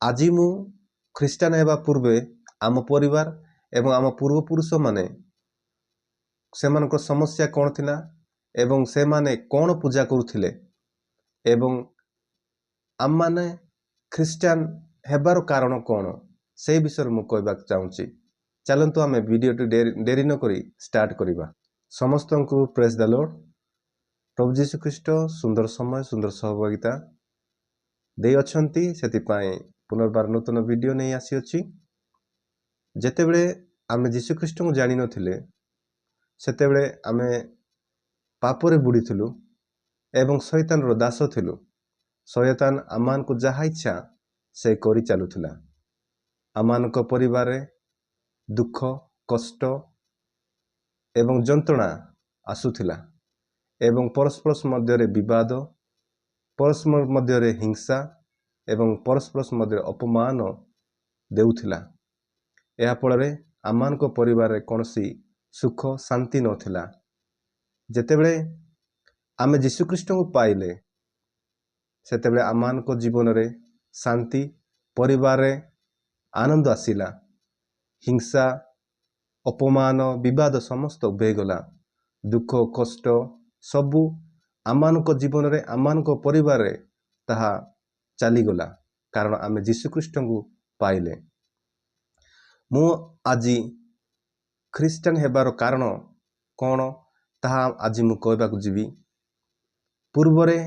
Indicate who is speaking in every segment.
Speaker 1: आज मु ख्रीष्टान हेबा पूर्वे आम परिवार एवं आम पूर्वपुरुष माने सेमानक समस्या कौन थिला एवं से माने कौन पूजा करुथिले एवं आम माने ख्रीष्टान हेबार कारण कौन से विषय मु कहबा चाहूची। चलंतु आमे वीडियो टू डेरी न करी स्टार्ट करिबा। समस्त को प्रेज द लॉर्ड। प्रभु जीशु ख्रीष्ट सुंदर समय सुंदर सहभागिता दे अछंती सेतिपाई पुनर्बार नूतन वीडियो नहीं आसी अछि। जेतेबेले आमे जीशु ख्रीष्ट को जानि नथिले सेतेबेले आमे पापरे बुड़ी थिलु एवं शैतान रो दास थिलु। शैतान आमान को जहा इच्छा से करी चालुथिला। आमान को परिवार रे दुख कष्ट एवं जंत्रणा आसुथिला एवं परस्पर मध्य रे विवाद परस्पर मध्य रे हिंसा एवं परस्पर मध्य अपमान देउथिला। या फल आमान को परिवार रे कोनसी सुख शांति नथिला। जेतेबेले आमे जीशु ख्रीष्ट को पाइले सेतेबेले आमान को जीवन रे शांति परिवार रे आनंद आसिला। हिंसा अपमान विवाद समस्त उभेगला। दुख कष्ट सबु आमान को जीवन रे आमान को परिवार रे ताहा चलीगला कारण आमे जीशु ख्रीष्ट को पाइले। मु आजी ख्रीष्टान हेबार कारण कौन ताहा आजी मु कहबाकू जीवी। पूर्वरे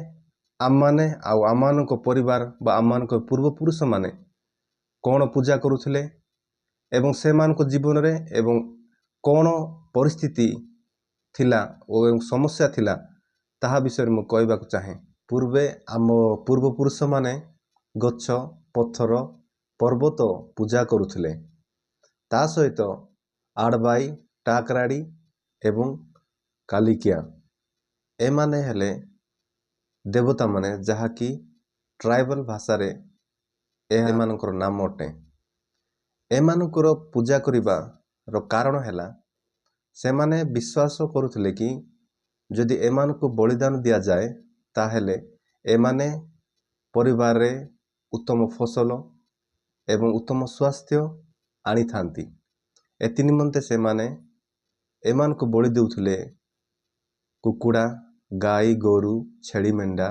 Speaker 1: आमाने आउ आमान को परिवार बा आमान को पूर्वपुरुष माने कौन पूजा करुथिले एवं से मान को जीवन रे एवं कौन परिस्थिति थिला एवं समस्या थिला ताहा विषय मु कहबाकू चाहे। पूर्वे आम पूर्वपुरुष माने गच्छ पत्थर पर्वत पूजा करुथिले। ता सहित आड़बाई टाकराड़ी एवं कालिकिया ए माने हेले देवता माने जहाकी ट्राइबल भाषा रे एमानकर नाम अटे। एमानकर पूजा करिबा रो कारण हैला से माने विश्वास करुथिले कि जदि एमान को बलिदान दिया जाए ताहेले एमाने परिवार रे उत्तम फसल एवं उत्तम स्वास्थ्य आनी थांती। एति निमंते से माने एमान को बलि देउथिले कुकुड़ा गाई गोरु छेड़ी मेंढा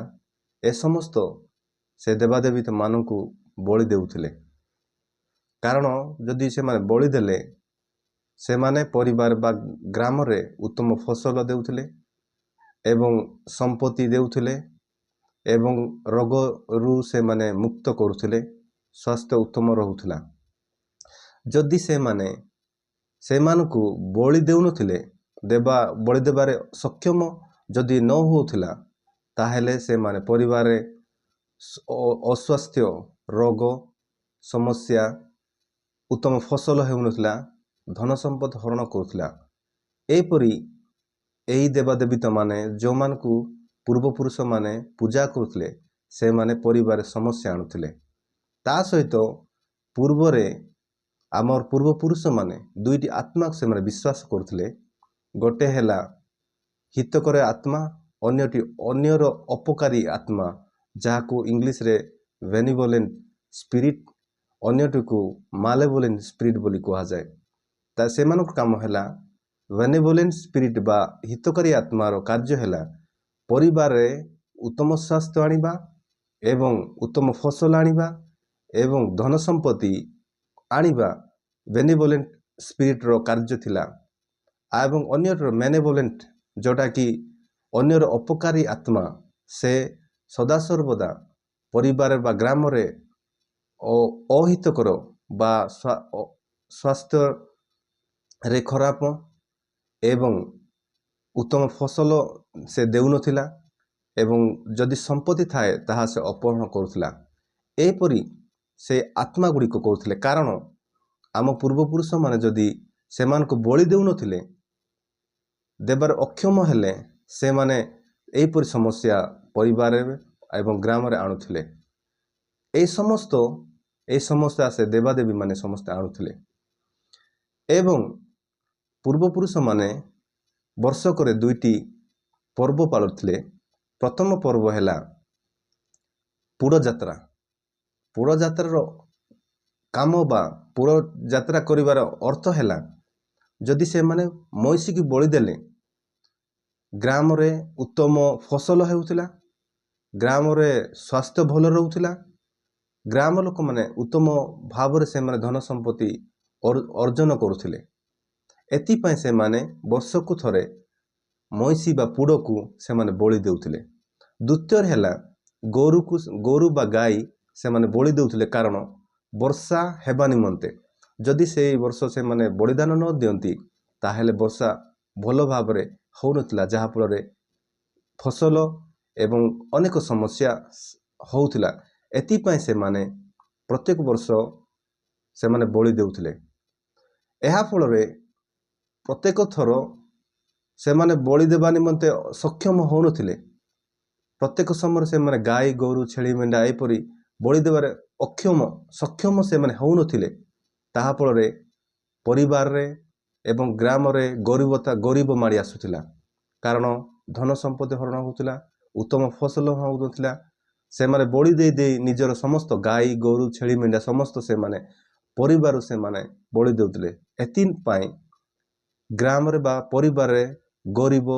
Speaker 1: ए समस्त से देवादेवी मान को बलि देउथिले। कारण जदि से माने बलि देले से माने परिवार बा ग्राम रे उत्तम फसल देउथिले एवं संपत्ति देउथिले एवं रोग रु से माने मुक्त करुथिले स्वास्थ्य उत्तम रहुथिला। जदि से माने से मान को बलि देउनथिले देबा बलि देबारे सक्षम जदि न होउथिला ताहेले से माने परिवार रे अस्वास्थ्य रोग समस्या उत्तम फसल हेउनथिला धन संपद हरण करुथिला। एपरी एई देवादेवी माने जो मान को पूर्वपुरुष माने पूजा करुथिले से माने परिवार समस्या आणुथिले। ता सहित पूर्वरे आमर पूर्वपुरुष माने दुईटी आत्मा से माने विश्वास करुथिले। गोटे हेला हितकर आत्मा अन्यटी अन्यर अपकारी आत्मा जहाको इंग्लिश रे बेनिवोलेंट स्पिरिट अन्यटी को मालेवोलेंट स्पिरिट बोली कहा जाए। ता सेमानक काम हेला बेनिवोलेंट स्पिरिट बा हितकारी आत्मार कार्य हेला परिवार रे उत्तम स्वास्थ्य आनिबा एवं उत्तम फसल आनिबा एवं धन संपत्ति आनिबा बेनिवोलेंट स्पिरिट रो कार्य थिला। एवं अन्यर मेनेवोलेंट जोटा कि अन्यर अपकारी आत्मा से सदा सर्वदा परिवार बा ग्राम रे अहितकर बा स्वास्थ्य रे खराब एवं उत्तम फसल से देउनथिला एवं जदि संपत्ति थाए ताहा से अपहरण करुथिला। एपरी से आत्मा गुड़ी को करुथिले कारण आम पूर्वपुरुष माने जदि सेमान को बलि देउनथिले देबार अक्षम हेले से माने एपरी समस्या परिवार एवं ग्राम रे आणुथिले। ए समस्या से देवादेवी माने समस्त आणुथिले एवं पूर्वपुरुष माने वर्षक दुईटी पर्व पालुथिले। प्रथम पर्व हेला पुड़ जात्रा। पुड़ जात्रार କାମ ବା ପୁର ଯାତ୍ରା କରିବାର ଅର୍ଥ ହେଲା ଯଦି ସେମାନେ ମଇଁଷିକି ବଳି ଦେଲେ ଗ୍ରାମରେ ଉତ୍ତମ ଫସଲ ହେଉଥିଲା, ଗ୍ରାମରେ ସ୍ୱାସ୍ଥ୍ୟ ଭଲ ରହୁଥିଲା, ଗ୍ରାମ ଲୋକମାନେ ଉତ୍ତମ ଭାବରେ ସେମାନେ ଧନ ସମ୍ପତ୍ତି ଅର୍ଜନ କରୁଥିଲେ। ଏଥିପାଇଁ ସେମାନେ ବର୍ଷକୁ ଥରେ ମଇଁଷି ବା ପୁଡ଼କୁ ସେମାନେ ବଳି ଦେଉଥିଲେ। ଦ୍ୱିତୀୟରେ ହେଲା ଗୋରୁ ବା ଗାଈ ସେମାନେ ବଳି ଦେଉଥିଲେ, କାରଣ ବର୍ଷା ହେବା ନିମନ୍ତେ। ଯଦି ସେଇ ବର୍ଷ ସେମାନେ ବଳିଦାନ ନ ଦିଅନ୍ତି ତାହେଲେ ବର୍ଷା ଭଲ ଭାବରେ ହେଉନଥିଲା, ଯାହାଫଳରେ ଫସଲ ଏବଂ ଅନେକ ସମସ୍ୟା ହେଉଥିଲା। ଏଥିପାଇଁ ସେମାନେ ପ୍ରତ୍ୟେକ ବର୍ଷ ସେମାନେ ବଳି ଦେଉଥିଲେ। ଏହା ଫଳରେ ପ୍ରତ୍ୟେକ ଥର ସେମାନେ ବଳି ଦେବା ନିମନ୍ତେ ସକ୍ଷମ ହେଉନଥିଲେ। ପ୍ରତ୍ୟେକ ସମୟରେ ସେମାନେ ଗାଈ ଗୋରୁ ଛେଳି ମେଣ୍ଢା ଏପରି ବଳି ଦେବାରେ ସକ୍ଷମ ସେମାନେ ହେଉନଥିଲେ। ତାହା ଫଳରେ ପରିବାରରେ ଏବଂ ଗ୍ରାମରେ ଗରିବ ମାଡ଼ି ଆସୁଥିଲା, କାରଣ ଧନ ସମ୍ପତ୍ତି ହରଣ ହେଉଥିଲା, ଉତ୍ତମ ଫସଲ ହେଉନଥିଲା। ସେମାନେ ବଳି ଦେଇ ନିଜର ସମସ୍ତ ଗାଈ ଗୋରୁ ଛେଳି ମେଣ୍ଢା ସମସ୍ତ ସେମାନେ ପରିବାରରୁ ସେମାନେ ବଳି ଦେଉଥିଲେ। ଏଥିପାଇଁ ଗ୍ରାମରେ ବା ପରିବାରରେ ଗରିବ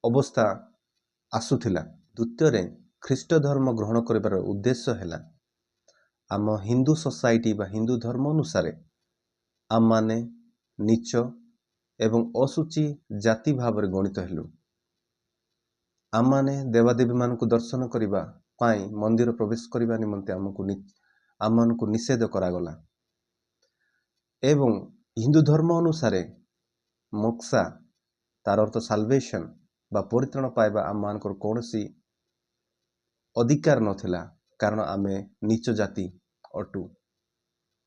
Speaker 1: ଅବସ୍ଥା ଆସୁଥିଲା। ଦ୍ୱିତୀୟରେ ଖ୍ରୀଷ୍ଟ ଧର୍ମ ଗ୍ରହଣ କରିବାର ଉଦ୍ଦେଶ୍ୟ ହେଲା ଆମ ହିନ୍ଦୁ ସୋସାଇଟି ବା ହିନ୍ଦୁ ଧର୍ମ ଅନୁସାରେ ଆମମାନେ ନୀଚ ଏବଂ ଅଶୁଚି ଜାତି ଭାବରେ ଗଣିତ ହେଲୁ। ଆମମାନେ ଦେବାଦେବୀମାନଙ୍କୁ ଦର୍ଶନ କରିବା ପାଇଁ ମନ୍ଦିର ପ୍ରବେଶ କରିବା ନିମନ୍ତେ ଆମମାନଙ୍କୁ ନିଷେଧ କରାଗଲା। ଏବଂ ହିନ୍ଦୁ ଧର୍ମ ଅନୁସାରେ ମୋକ୍ଷ ତାର ଅର୍ଥ ସାଲଭେସନ ବା ପରିତ୍ରାଣ ପାଇବା ଆମମାନଙ୍କର କୌଣସି ଅଧିକାର ନଥିଲା, କାରଣ ଆମେ ନୀଚ ଜାତି ଅଟୁ।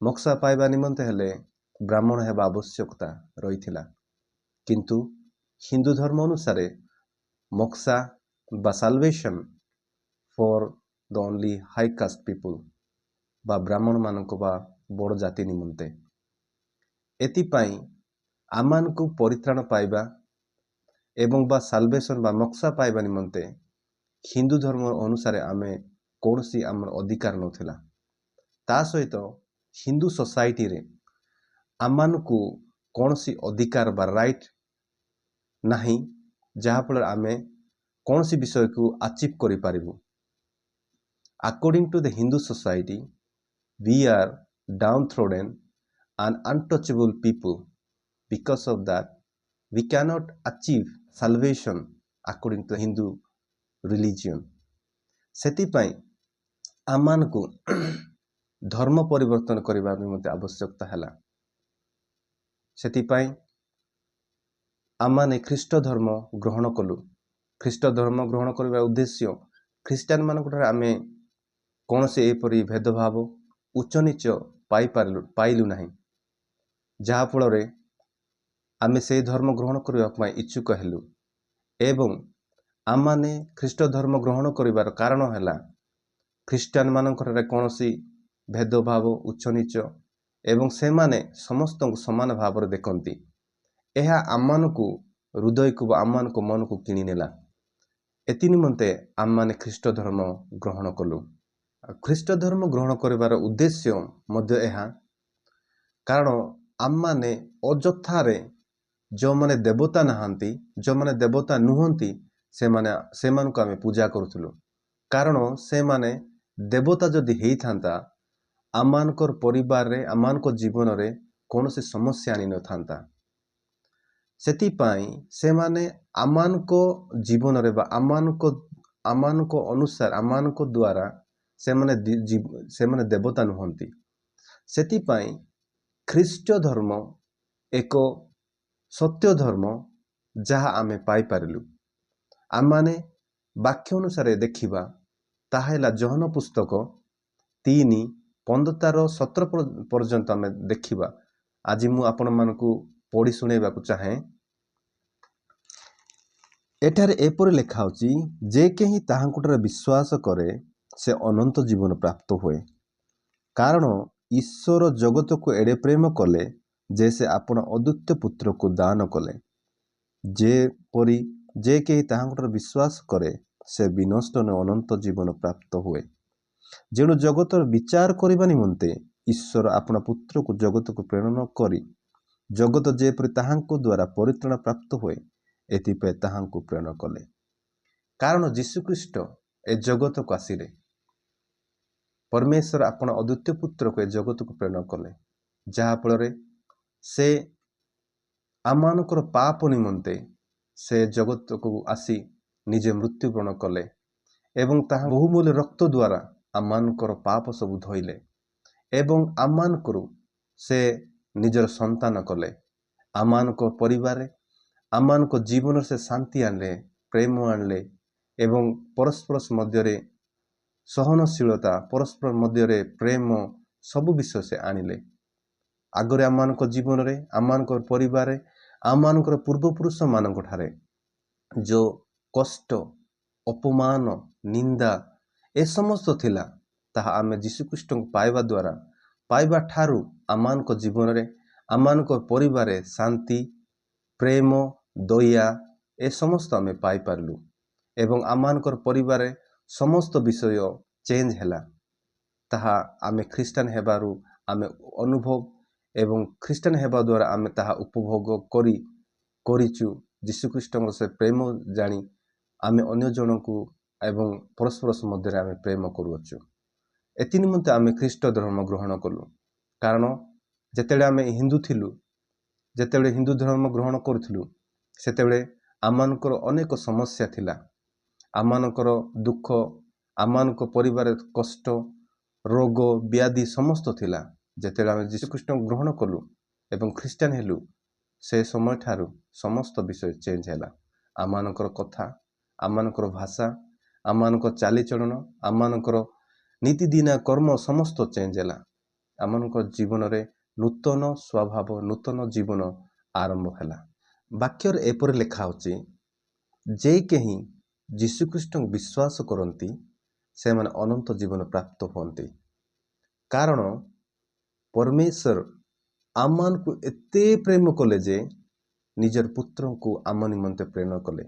Speaker 1: ମୋକ୍ଷ ପାଇବା ନିମନ୍ତେ ହେଲେ ବ୍ରାହ୍ମଣ ହେବା ଆବଶ୍ୟକତା ରହିଥିଲା। କିନ୍ତୁ ହିନ୍ଦୁ ଧର୍ମ ଅନୁସାରେ ମୋକ୍ଷ ବା salvation for the only high caste people ବା ବ୍ରାହ୍ମଣମାନଙ୍କୁ ବା ବଡ଼ ଜାତି ନିମନ୍ତେ। ଏଥିପାଇଁ ଆମମାନଙ୍କୁ ପରିତ୍ରାଣ ପାଇବା ଏବଂ ବା ସାଲଭେସନ ବା ମୋକ୍ଷ ପାଇବା ନିମନ୍ତେ ହିନ୍ଦୁ ଧର୍ମ ଅନୁସାରେ ଆମେ କୌଣସି ଆମର ଅଧିକାର ନଥିଲା। ତା ସହିତ ହିନ୍ଦୁ ସୋସାଇଟିରେ ଆମମାନଙ୍କୁ କୌଣସି ଅଧିକାର ବା ରାଇଟ୍ ନାହିଁ, ଯାହାଫଳରେ ଆମେ କୌଣସି ବିଷୟକୁ ଆଚିଭ୍ କରିପାରିବୁ। According to the Hindu society, we are downtrodden and untouchable people. Because of that, we cannot achieve salvation according to the Hindu religion. ସେଥିପାଇଁ ଆମମାନଙ୍କୁ ଧର୍ମ ପରିବର୍ତ୍ତନ କରିବା ନିମନ୍ତେ ଆବଶ୍ୟକତା ହେଲା। ସେଥିପାଇଁ ଆମମାନେ ଖ୍ରୀଷ୍ଟ ଧର୍ମ ଗ୍ରହଣ କଲୁ। ଖ୍ରୀଷ୍ଟ ଧର୍ମ ଗ୍ରହଣ କରିବା ଉଦ୍ଦେଶ୍ୟ ଖ୍ରୀଷ୍ଟିଆନ ମାନଙ୍କଠାରେ ଆମେ କୌଣସି ଏପରି ଭେଦଭାବ ଉଚ୍ଚ ନୀଚ ପାଇଲୁ ନାହିଁ, ଯାହାଫଳରେ ଆମେ ସେହି ଧର୍ମ ଗ୍ରହଣ କରିବା ପାଇଁ ଇଚ୍ଛୁକ ହେଲୁ। ଏବଂ ଆମମାନେ ଖ୍ରୀଷ୍ଟ ଧର୍ମ ଗ୍ରହଣ କରିବାର କାରଣ ହେଲା ଖ୍ରୀଷ୍ଟିଆନ ମାନଙ୍କଠାରେ କୌଣସି ଭେଦଭାବ ଉଚ୍ଚ ନୀଚ ଏବଂ ସେମାନେ ସମସ୍ତଙ୍କୁ ସମାନ ଭାବରେ ଦେଖନ୍ତି। ଏହା ଆମମାନଙ୍କୁ ହୃଦୟକୁ ବା ଆମମାନଙ୍କ ମନକୁ କିଣି ନେଲା। ଏଥି ନିମନ୍ତେ ଆମମାନେ ଖ୍ରୀଷ୍ଟ ଧର୍ମ ଗ୍ରହଣ କଲୁ। ଖ୍ରୀଷ୍ଟ ଧର୍ମ ଗ୍ରହଣ କରିବାର ଉଦ୍ଦେଶ୍ୟ ମଧ୍ୟ ଏହା, କାରଣ ଆମମାନେ ଅଯଥାରେ ଯେଉଁମାନେ ଦେବତା ନାହାନ୍ତି, ଯେଉଁମାନେ ଦେବତା ନୁହନ୍ତି, ସେମାନଙ୍କୁ ଆମେ ପୂଜା କରୁଥିଲୁ। କାରଣ ସେମାନେ ଦେବତା ଯଦି ହେଇଥାନ୍ତା ଆମମାନଙ୍କର ପରିବାରରେ ଆମମାନଙ୍କ ଜୀବନରେ କୌଣସି ସମସ୍ୟା ଆଣିନଥାନ୍ତା। ସେଥିପାଇଁ ସେମାନେ ଆମମାନଙ୍କ ଜୀବନରେ ବା ଆମମାନଙ୍କ ଅନୁସାରେ ଆମମାନଙ୍କ ଦ୍ୱାରା ସେମାନେ ଦେବତା ନୁହନ୍ତି। ସେଥିପାଇଁ ଖ୍ରୀଷ୍ଟ ଧର୍ମ ଏକ ସତ୍ୟ ଧର୍ମ, ଯାହା ଆମେ ପାଇପାରିଲୁ। ଆମମାନେ ବାକ୍ୟ ଅନୁସାରେ ଦେଖିବା, ତାହା ହେଲା ଯୋହନ ପୁସ୍ତକ 3:15-17 ପର୍ଯ୍ୟନ୍ତ ଆମେ ଦେଖିବା। ଆଜି ମୁଁ ଆପଣମାନଙ୍କୁ ପଢ଼ି ଶୁଣାଇବାକୁ ଚାହେଁ। ଏଠାରେ ଏପରି ଲେଖା ଅଛି, ଯେ କେହି ତାହାଙ୍କଠାରେ ବିଶ୍ୱାସ କରେ ସେ ଅନନ୍ତ ଜୀବନ ପ୍ରାପ୍ତ ହୁଏ। କାରଣ ଈଶ୍ୱର ଜଗତକୁ ଏଡ଼େ ପ୍ରେମ କଲେ ଯେ ସେ ଆପଣ ଅଦ୍ୱିତୀୟ ପୁତ୍ରକୁ ଦାନ କଲେ, ଯେପରି ଯେ କେହି ତାହାଙ୍କଠାରେ ବିଶ୍ୱାସ କରେ ସେ ବିନଷ୍ଟ ନ ଅନନ୍ତ ଜୀବନ ପ୍ରାପ୍ତ ହୁଏ। ଯେଣୁ ଜଗତର ବିଚାର କରିବା ନିମନ୍ତେ ଈଶ୍ୱର ଆପଣା ପୁତ୍ରକୁ ଜଗତକୁ ପ୍ରେରଣ କରି ଜଗତ ଯେପରି ତାହାଙ୍କ ଦ୍ୱାରା ପରିତ୍ରାଣ ପ୍ରାପ୍ତ ହୁଏ ଏଥିପାଇଁ ତାହାଙ୍କୁ ପ୍ରେରଣ କଲେ। କାରଣ ଯୀଶୁଖ୍ରୀଷ୍ଟ ଏ ଜଗତକୁ ଆସିଲେ। ପରମେଶ୍ୱର ଆପଣ ଅଦ୍ୱିତୀୟ ପୁତ୍ରକୁ ଏ ଜଗତକୁ ପ୍ରେରଣ କଲେ, ଯାହାଫଳରେ ସେ ଆମମାନଙ୍କର ପାପ ନିମନ୍ତେ ସେ ଜଗତକୁ ଆସି ନିଜେ ମୃତ୍ୟୁବରଣ କଲେ ଏବଂ ତାହା ବହୁମୂଲ୍ୟ ରକ୍ତ ଦ୍ୱାରା ଆମମାନଙ୍କର ପାପ ସବୁ ଧୋଇଲେ ଏବଂ ଆମମାନଙ୍କରୁ ସେ ନିଜର ସନ୍ତାନ କଲେ। ଆମମାନଙ୍କ ପରିବାରରେ ଆମମାନଙ୍କ ଜୀବନରେ ସେ ଶାନ୍ତି ଆଣିଲେ, ପ୍ରେମ ଆଣିଲେ ଏବଂ ପରସ୍ପର ମଧ୍ୟରେ ସହନଶୀଳତା, ପରସ୍ପର ମଧ୍ୟରେ ପ୍ରେମ ସବୁ ବିଷୟ ସେ ଆଣିଲେ। ଆଗରେ ଆମମାନଙ୍କ ଜୀବନରେ, ଆମମାନଙ୍କ ପରିବାରରେ, ଆମମାନଙ୍କର ପୂର୍ବପୁରୁଷମାନଙ୍କ ଠାରେ ଯେଉଁ କଷ୍ଟ, ଅପମାନ, ନିନ୍ଦା ଏ ସମସ୍ତ ଥିଲା, ତାହା ଆମେ ଯୀଶୁଖ୍ରୀଷ୍ଟଙ୍କୁ ପାଇବା ଦ୍ୱାରା, ପାଇବା ଠାରୁ ଆମମାନଙ୍କ ଜୀବନରେ, ଆମମାନଙ୍କ ପରିବାରରେ ଶାନ୍ତି, ପ୍ରେମ, ଦୟା ଏ ସମସ୍ତ ଆମେ ପାଇପାରିଲୁ ଏବଂ ଆମମାନଙ୍କର ପରିବାରରେ ସମସ୍ତ ବିଷୟ ଚେଞ୍ଜ ହେଲା। ତାହା ଆମେ ଖ୍ରୀଷ୍ଟିଆନ ହେବାରୁ ଆମେ ଅନୁଭବ ଏବଂ ଖ୍ରୀଷ୍ଟିଆନ ହେବା ଦ୍ୱାରା ଆମେ ତାହା ଉପଭୋଗ କରିଛୁ। ଯୀଶୁଖ୍ରୀଷ୍ଟଙ୍କର ସେ ପ୍ରେମ ଜାଣି ଆମେ ଅନ୍ୟ ଜଣଙ୍କୁ ଏବଂ ପରସ୍ପର ମଧ୍ୟରେ ଆମେ ପ୍ରେମ କରୁଅଛୁ। ଏଥି ନିମନ୍ତେ ଆମେ ଖ୍ରୀଷ୍ଟ ଧର୍ମ ଗ୍ରହଣ କଲୁ। କାରଣ ଯେତେବେଳେ ଆମେ ହିନ୍ଦୁ ଥିଲୁ, ଯେତେବେଳେ ହିନ୍ଦୁ ଧର୍ମ ଗ୍ରହଣ କରୁଥିଲୁ, ସେତେବେଳେ ଆମମାନଙ୍କର ଅନେକ ସମସ୍ୟା ଥିଲା, ଆମମାନଙ୍କର ଦୁଃଖ, ଆମମାନଙ୍କ ପରିବାରରେ କଷ୍ଟ, ରୋଗ ବ୍ୟାଧି ସମସ୍ତ ଥିଲା। ଯେତେବେଳେ ଆମେ ଯୀଶୁଖ୍ରୀଷ୍ଟଙ୍କୁ ଗ୍ରହଣ କଲୁ ଏବଂ ଖ୍ରୀଷ୍ଟିଆନ ହେଲୁ, ସେ ସମୟ ଠାରୁ ସମସ୍ତ ବିଷୟ ଚେଞ୍ଜ ହେଲା। ଆମମାନଙ୍କର କଥା, ଆମମାନଙ୍କର ଭାଷା, ଆମମାନଙ୍କର ଚାଲିଚଳନ, ଆମମାନଙ୍କର ନୀତିଦିନିଆ କର୍ମ ସମସ୍ତ ଚେଞ୍ଜ ହେଲା। ଆମମାନଙ୍କ ଜୀବନରେ ନୂତନ ସ୍ୱଭାବ, ନୂତନ ଜୀବନ ଆରମ୍ଭ ହେଲା। ବାକ୍ୟରେ ଏପରି ଲେଖା ଅଛି, ଯେ କେହି ଯୀଶୁଖ୍ରୀଷ୍ଟଙ୍କୁ ବିଶ୍ୱାସ କରନ୍ତି ସେମାନେ ଅନନ୍ତ ଜୀବନ ପ୍ରାପ୍ତ ହୁଅନ୍ତି। କାରଣ ପରମେଶ୍ୱର ଆମମାନଙ୍କୁ ଏତେ ପ୍ରେମ କଲେ ଯେ ନିଜର ପୁତ୍ରଙ୍କୁ ଆମ ନିମନ୍ତେ ପ୍ରେରଣ କଲେ।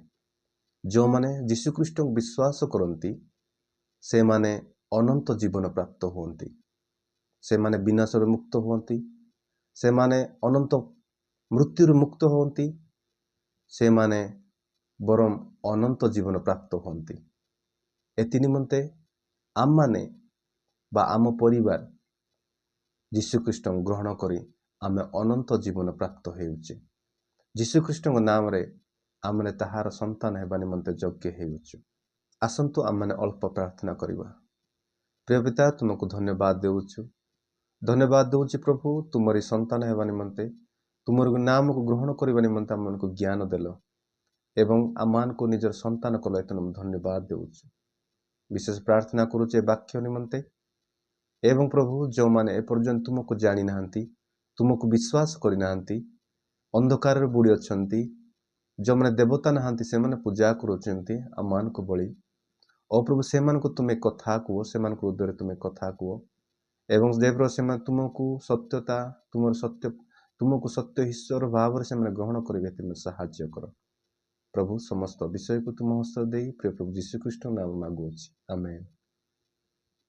Speaker 1: ଯେଉଁମାନେ ଯୀଶୁଖ୍ରୀଷ୍ଟଙ୍କୁ ବିଶ୍ୱାସ କରନ୍ତି ସେମାନେ ଅନନ୍ତ ଜୀବନ ପ୍ରାପ୍ତ ହୁଅନ୍ତି। ସେମାନେ ବିନାଶରୁ ମୁକ୍ତ ହୁଅନ୍ତି, ସେମାନେ ଅନନ୍ତ ମୃତ୍ୟୁରୁ ମୁକ୍ତ ହୁଅନ୍ତି, ସେମାନେ ବରଂ ଅନନ୍ତ ଜୀବନ ପ୍ରାପ୍ତ ହୁଅନ୍ତି। ଏଥି ନିମନ୍ତେ ଆମମାନେ ବା ଆମ ପରିବାର ଯୀଶୁଖ୍ରୀଷ୍ଟଙ୍କୁ ଗ୍ରହଣ କରି ଆମେ ଅନନ୍ତ ଜୀବନ ପ୍ରାପ୍ତ ହେଉଛେ। ଯୀଶୁଖ୍ରୀଷ୍ଟଙ୍କ ନାମରେ ଆମେ ତାହାର ସନ୍ତାନ ହେବା ନିମନ୍ତେ ଯୋଗ୍ୟ ହେଉଛୁ। ଆସନ୍ତୁ ଆମମାନେ ଅଳ୍ପ ପ୍ରାର୍ଥନା କରିବା। ପ୍ରିୟ ପିତା, ତୁମକୁ ଧନ୍ୟବାଦ ଦେଉଛୁ। ଧନ୍ୟବାଦ ଦେଉଛି ପ୍ରଭୁ, ତୁମରି ସନ୍ତାନ ହେବା ନିମନ୍ତେ, ତୁମର ନାମକୁ ଗ୍ରହଣ କରିବା ନିମନ୍ତେ ଆମମାନଙ୍କୁ ଜ୍ଞାନ ଦେଲ ଏବଂ ଆମମାନଙ୍କୁ ନିଜର ସନ୍ତାନ କଲ। ଏତେ ଧନ୍ୟବାଦ ଦେଉଛୁ। ବିଶେଷ ପ୍ରାର୍ଥନା କରୁଛୁ ଏ ବାକ୍ୟ ନିମନ୍ତେ ଏବଂ ପ୍ରଭୁ ଯେଉଁମାନେ ଏପର୍ଯ୍ୟନ୍ତ ତୁମକୁ ଜାଣିନାହାନ୍ତି, ତୁମକୁ ବିଶ୍ୱାସ କରିନାହାନ୍ତି, ଅନ୍ଧକାରରେ ବୁଡ଼ି ଅଛନ୍ତି, ଯେଉଁମାନେ ଦେବତା ନାହାନ୍ତି ସେମାନେ ପୂଜା କରୁଛନ୍ତି ଆମମାନଙ୍କ ଭଳି, ଓ ପ୍ରଭୁ ସେମାନଙ୍କୁ ତୁମେ କଥା କୁହ, ସେମାନଙ୍କ ହୃଦୟରେ ତୁମେ କଥା କୁହ ଏବଂ ଦେବର ସେମାନେ ତୁମକୁ ସତ୍ୟତା, ତୁମକୁ ସତ୍ୟ ଈଶ୍ୱର ଭାବରେ ସେମାନେ ଗ୍ରହଣ କରିବେ, ତୁମେ ସାହାଯ୍ୟ କର ପ୍ରଭୁ। ସମସ୍ତ ବିଷୟକୁ ତୁମ ହସ୍ତ ଦେଇ ପ୍ରିୟ ପ୍ରଭୁ ଯୀଶୁଖ୍ରୀଷ୍ଟଙ୍କ ନାମ ମାଗୁଅଛି, ଆମେନ୍।